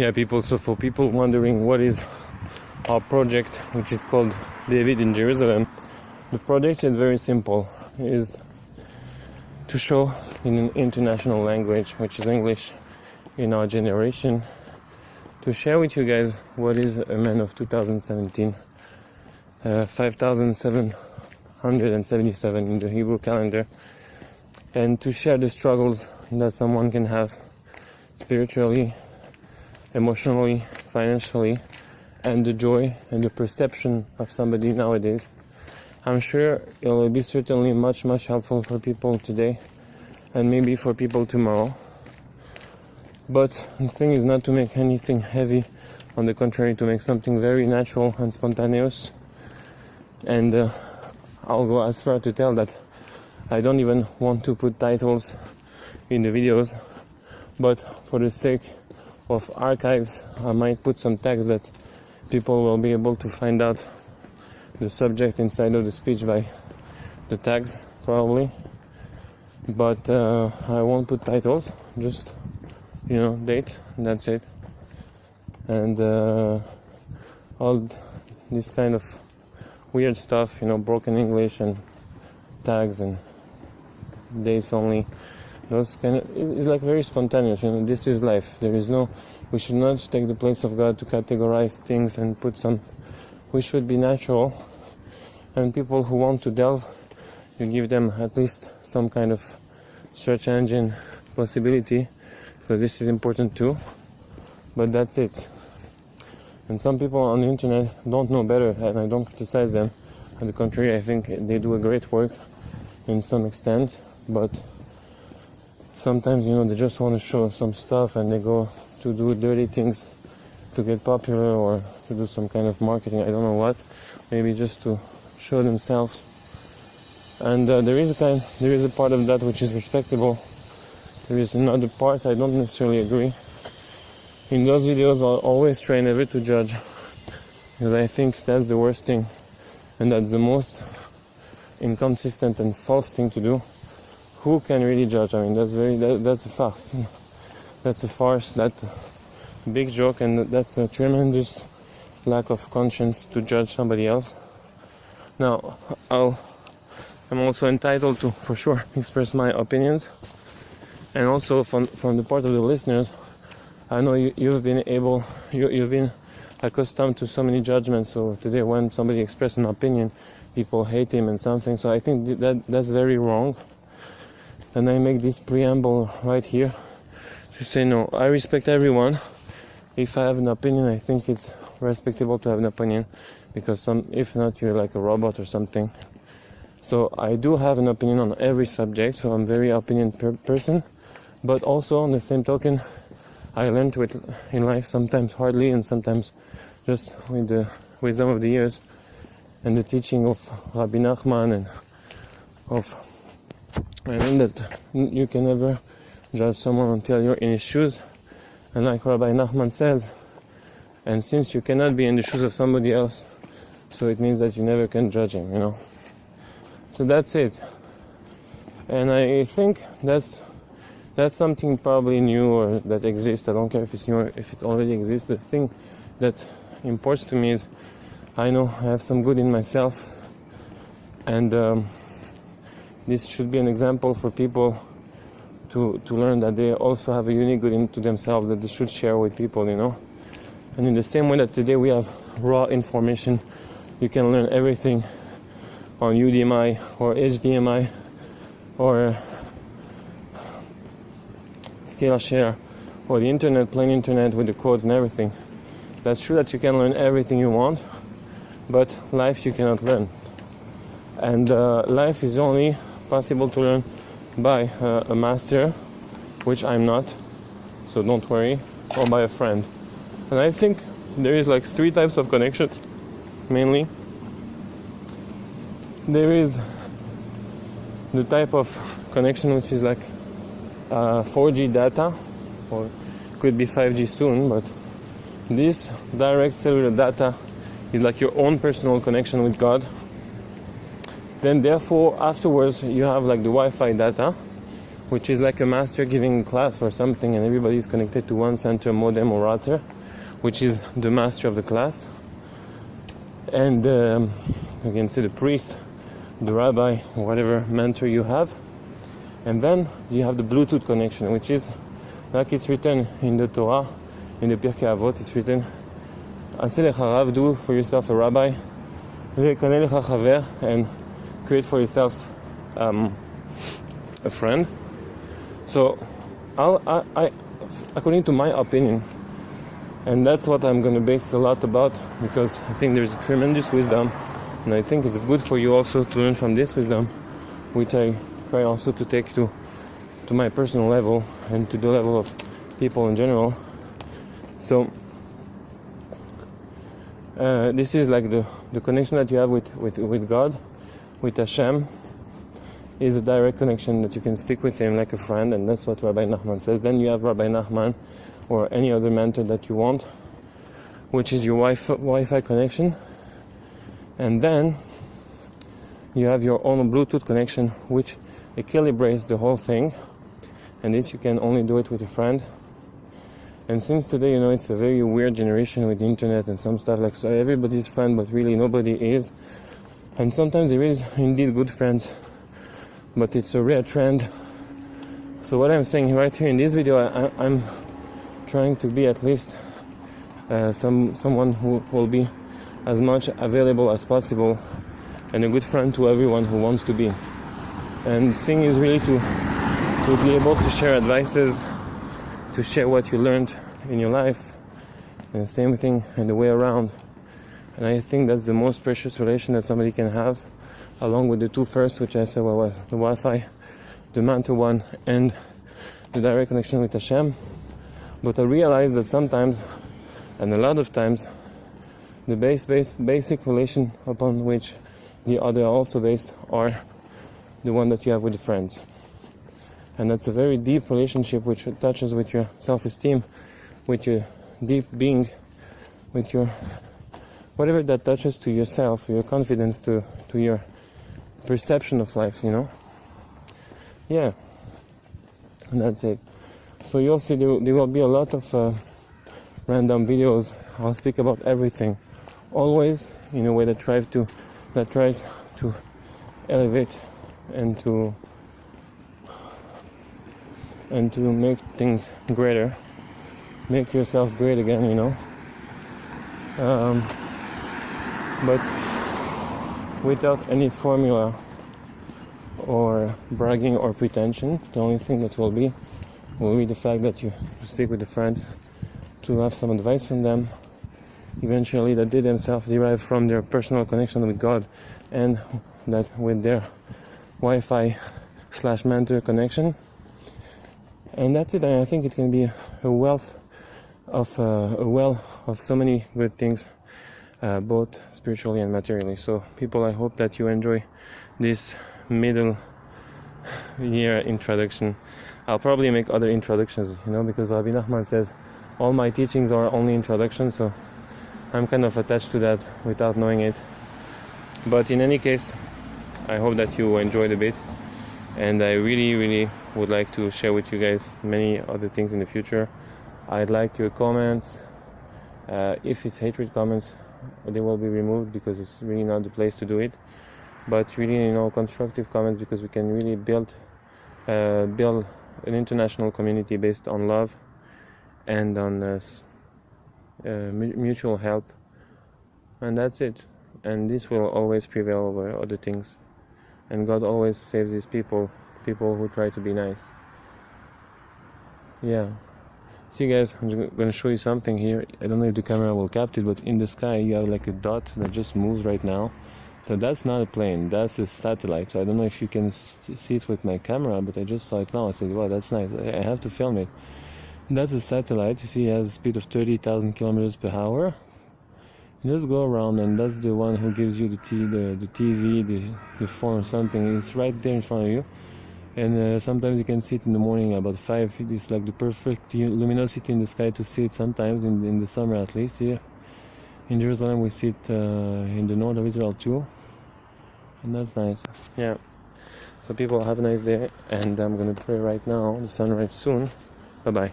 yeah, people. So for people wondering what is our project, which is called David in Jerusalem, the project is very simple. It is to show in an international language, which is English, in our generation, to share with you guys what is a man of 2017, 5,777 in the Hebrew calendar, and to share the struggles that someone can have spiritually, emotionally, financially, and the joy and the perception of somebody nowadays. I'm sure it will be certainly much helpful for people today and maybe for people tomorrow. But the thing is not to make anything heavy, on the contrary, to make something very natural and spontaneous. And I'll go as far to tell that I don't even want to put titles in the videos, but for the sake of archives, I might put some tags that people will be able to find out the subject inside of the speech by the tags, probably. But I won't put titles, just date, and that's it. And all this kind of weird stuff, broken English and tags and dates only, those kind of, it's like very spontaneous. This is life. We should not take the place of God to categorize things and put some. We should be natural, and people who want to delve, you give them at least some kind of search engine possibility, because this is important too. But that's it. And some people on the internet don't know better, and I don't criticize them. On the contrary, I think they do a great work in some extent, but sometimes, they just want to show some stuff and they go to do dirty things to get popular or to do some kind of marketing, I don't know what, maybe just to show themselves. And there is a part of that which is respectable. There is another part I don't necessarily agree. In those videos, I'll always try never to judge, because I think that's the worst thing, and that's the most inconsistent and false thing to do. Who can really judge? I mean, that's a farce. That's a farce. That's a big joke, and that's a tremendous lack of conscience to judge somebody else. Now, I'm also entitled to, for sure, express my opinions, and also from the part of the listeners, I know you've been accustomed to so many judgments. So today, when somebody expresses an opinion, people hate him and something. So I think that's very wrong. And I make this preamble right here to say, no, I respect everyone. If I have an opinion, I think it's respectable to have an opinion, because if not, you're like a robot or something. So I do have an opinion on every subject, so I'm a very opinion person. But also, on the same token, I learned in life, sometimes hardly and sometimes just with the wisdom of the years and the teaching of Rabbi Nachman, and I learned that you can never judge someone until you're in his shoes. And like Rabbi Nachman says, and since you cannot be in the shoes of somebody else, so it means that you never can judge him, So that's it. And I think that's something probably new or that exists. I don't care if it's new or if it already exists. The thing that imports to me is I know I have some good in myself, and this should be an example for people to learn that they also have a unique good into themselves that they should share with people, And in the same way that today we have raw information, you can learn everything on Udemy or HDMI or Skillshare or the internet, plain internet with the codes and everything. That's true that you can learn everything you want, but life you cannot learn. And life is only possible to learn by a master, which I'm not, so don't worry, or by a friend. And I think there is like 3 types of connections, mainly. There is the type of connection which is like 4G data, or could be 5G soon, but this direct cellular data is like your own personal connection with God. Then therefore afterwards you have like the Wi-Fi data, which is like a master giving a class or something, and everybody is connected to one center modem or router, which is the master of the class. And you can say the priest, the rabbi, whatever mentor you have. And then you have the Bluetooth connection, which is like it's written in the Torah, in the Pirkei Avot, it's written, Aseh lecha rav, do for yourself a rabbi, ve'kaneh lecha chaver, and create for yourself a friend. So, I, according to my opinion, and that's what I'm going to base a lot about, because I think there's a tremendous wisdom, and I think it's good for you also to learn from this wisdom, which I try also to take to my personal level and to the level of people in general. So this is like the connection that you have with God, with Hashem, is a direct connection that you can speak with him like a friend, and that's what Rabbi Nachman says. Then you have Rabbi Nachman or any other mentor that you want, which is your Wi-Fi connection. And then you have your own Bluetooth connection, which equilibrates the whole thing. And this you can only do it with a friend. And since today, it's a very weird generation with the internet and some stuff, like, so everybody's friend, but really nobody is. And sometimes there is indeed good friends, but it's a rare trend. So what I'm saying right here in this video, I'm trying to be at least someone who will be as much available as possible and a good friend to everyone who wants to be. And the thing is really to be able to share advices, to share what you learned in your life, and the same thing and the way around. And I think that's the most precious relation that somebody can have, along with the two first, which I said was the Wi-Fi, the mentor one, and the direct connection with Hashem. But I realized that sometimes, and a lot of times, the basic relation upon which the other are also based are the one that you have with the friends. And that's a very deep relationship which touches with your self-esteem, with your deep being, with your whatever that touches to yourself, your confidence, to your perception of life, Yeah, and that's it. So you'll see there will be a lot of random videos. I'll speak about everything, always in a way that tries to elevate and to make things greater, make yourself great again, but without any formula or bragging or pretension. The only thing that will be the fact that you speak with a friend, to have some advice from them, eventually that they themselves derive from their personal connection with God, and that with their Wi-Fi / mentor connection. And that's it. And I think it can be a well of so many good things, both spiritually and materially. So people, I hope that you enjoy this middle year introduction. I'll probably make other introductions, because Rabbi Nachman says all my teachings are only introductions, so I'm kind of attached to that without knowing it. But in any case, I hope that you enjoyed a bit, and I really, really would like to share with you guys many other things in the future. I'd like your comments. If it's hatred comments, they will be removed, because it's really not the place to do it. But really, constructive comments, because we can really build an international community based on love and on mutual help. And that's it. And this will always prevail over other things. And God always saves his people who try to be nice. Yeah. See, guys, I'm going to show you something here. I don't know if the camera will capture it, but in the sky you have like a dot that just moves right now. So that's not a plane, that's a satellite. So I don't know if you can see it with my camera, but I just saw it now. I said, wow, that's nice. I have to film it. That's a satellite. You see, it has a speed of 30,000 kilometers per hour. You just go around, and that's the one who gives you the TV, the phone or something. It's right there in front of you. And sometimes you can see it in the morning about 5. It's like the perfect luminosity in the sky to see it sometimes, in the summer at least. Here in Jerusalem we see it in the north of Israel too. And that's nice. Yeah. So people, have a nice day, and I'm gonna pray right now. The sunrise soon. Bye bye.